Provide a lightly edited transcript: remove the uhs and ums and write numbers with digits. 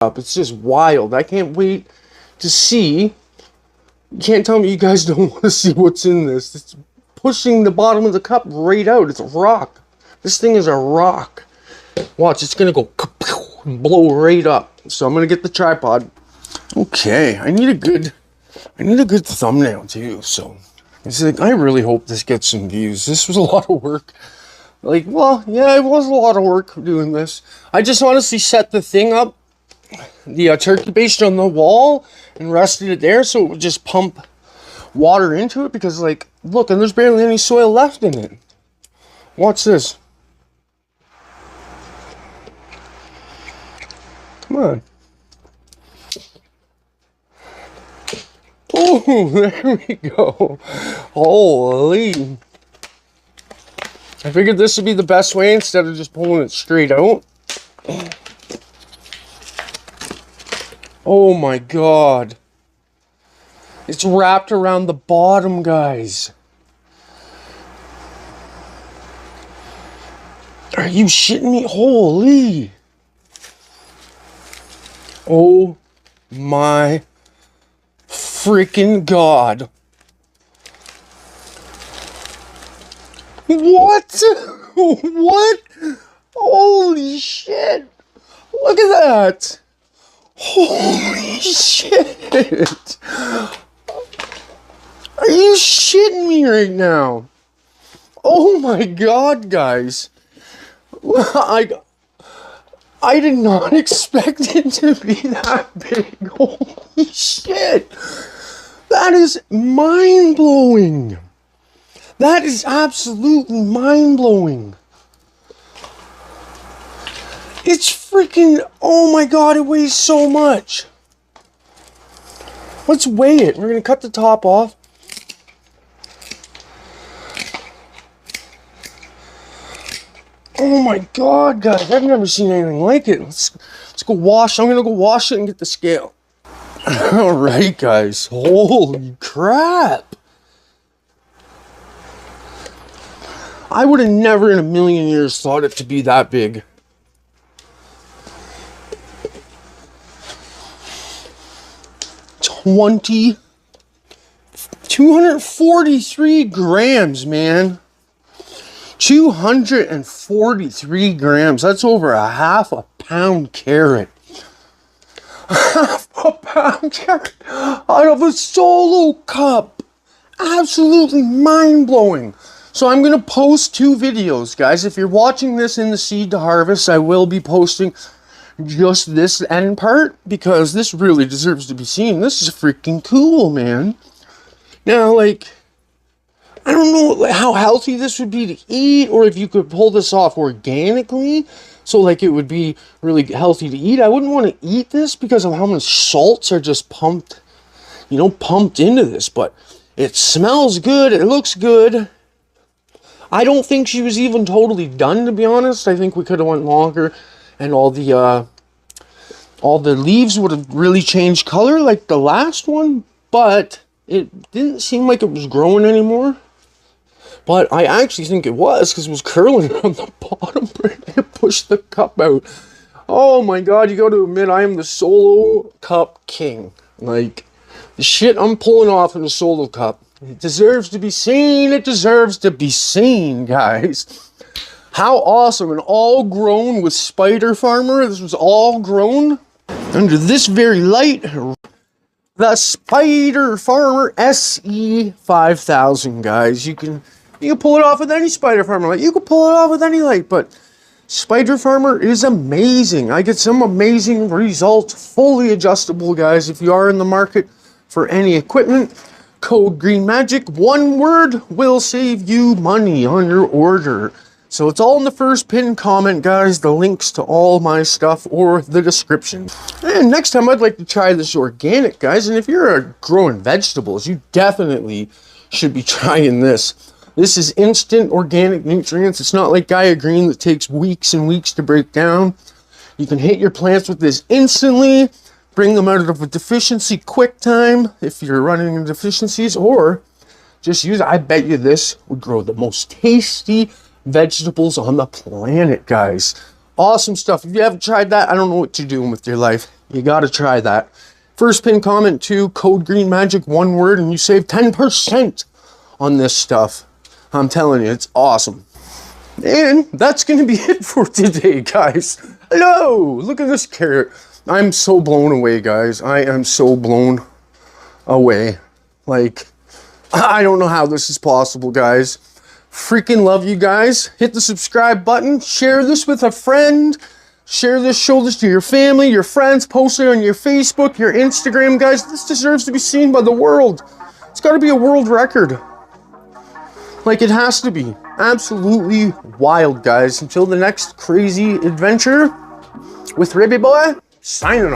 up. It's just wild. I can't wait to see. You can't tell me you guys don't want to see what's in this. It's pushing the bottom of the cup right out. It's a rock. This thing is a rock. Watch, it's gonna go and blow right up. So I'm gonna get the tripod. Okay, I need a good thumbnail too. So it's like, I really hope this gets some views. This was a lot of work. Like, well, yeah, it was a lot of work doing this. I just honestly set the thing up, the turkey baster on the wall, and rested it there so it would just pump water into it, because, like, look, and there's barely any soil left in it. Watch this. Come on. Oh, there we go. Holy. I figured this would be the best way instead of just pulling it straight out. Oh my god. It's wrapped around the bottom, guys. Are you shitting me? Holy. Oh my freaking god. What? What? Holy shit. Look at that. Holy shit. Are you shitting me right now? Oh my god, guys. I did not expect it to be that big. Holy shit. That is mind-blowing. That is absolutely mind-blowing. It's freaking, oh my god, it weighs so much. Let's weigh it. We're going to cut the top off. Oh my god, guys, I've never seen anything like it. Let's go wash. I'm going to go wash it and get the scale. Alright, guys. Holy crap. I would have never in a million years thought it to be that big. $243 grams, man. 243 grams. That's over a half a pound carrot. Half a pound carrot out of a solo cup. Absolutely mind-blowing. So I'm going to post 2 videos, guys. If you're watching this in the seed to harvest, I will be posting just this end part, because this really deserves to be seen. This is freaking cool, man. Now, like, I don't know how healthy this would be to eat, or if you could pull this off organically, so like it would be really healthy to eat. I wouldn't want to eat this because of how much salts are just pumped, you know, pumped into this. But it smells good. It looks good. I don't think she was even totally done, to be honest. I think we could have went longer, and all the leaves would have really changed color like the last one, but it didn't seem like it was growing anymore. But I actually think it was, because it was curling on the bottom. It pushed the cup out. Oh my god, you got to admit, I am the solo cup king. Like, the shit I'm pulling off in a solo cup, it deserves to be seen. It deserves to be seen, guys. How awesome. And all grown with Spider Farmer. This was all grown under this very light. The Spider Farmer SE 5000, guys. You can pull it off with any Spider Farmer light. You can pull it off with any light, but Spider Farmer is amazing. I get some amazing results. Fully adjustable, guys. If you are in the market for any equipment, code Green Magic. One word will save you money on your order. So it's all in the first pinned comment, guys. The links to all my stuff or the description. And next time I'd like to try this organic, guys. And if you're growing vegetables, you definitely should be trying this. This is instant organic nutrients. It's not like Gaia Green that takes weeks and weeks to break down. You can hit your plants with this instantly. Bring them out of a deficiency quick time if you're running into deficiencies, or just use it. I bet you this would grow the most tasty vegetables on the planet, guys. Awesome stuff. If you haven't tried that, I don't know what you're doing with your life. You gotta try that. First pin comment too, code green magic, one word, and you save 10% on this stuff. I'm telling you, it's awesome. And that's gonna be it for today, guys. Hello, look at this carrot. I'm so blown away, guys. I am so blown away. Like, I don't know how this is possible, guys. Freaking love you guys. Hit the subscribe button. Share this with a friend. Share this, show this to your family, your friends. Post it on your Facebook, your Instagram, guys. This deserves to be seen by the world. It's got to be a world record. Like, it has to be. Absolutely wild, guys. Until the next crazy adventure with Ribby Boy, signing off.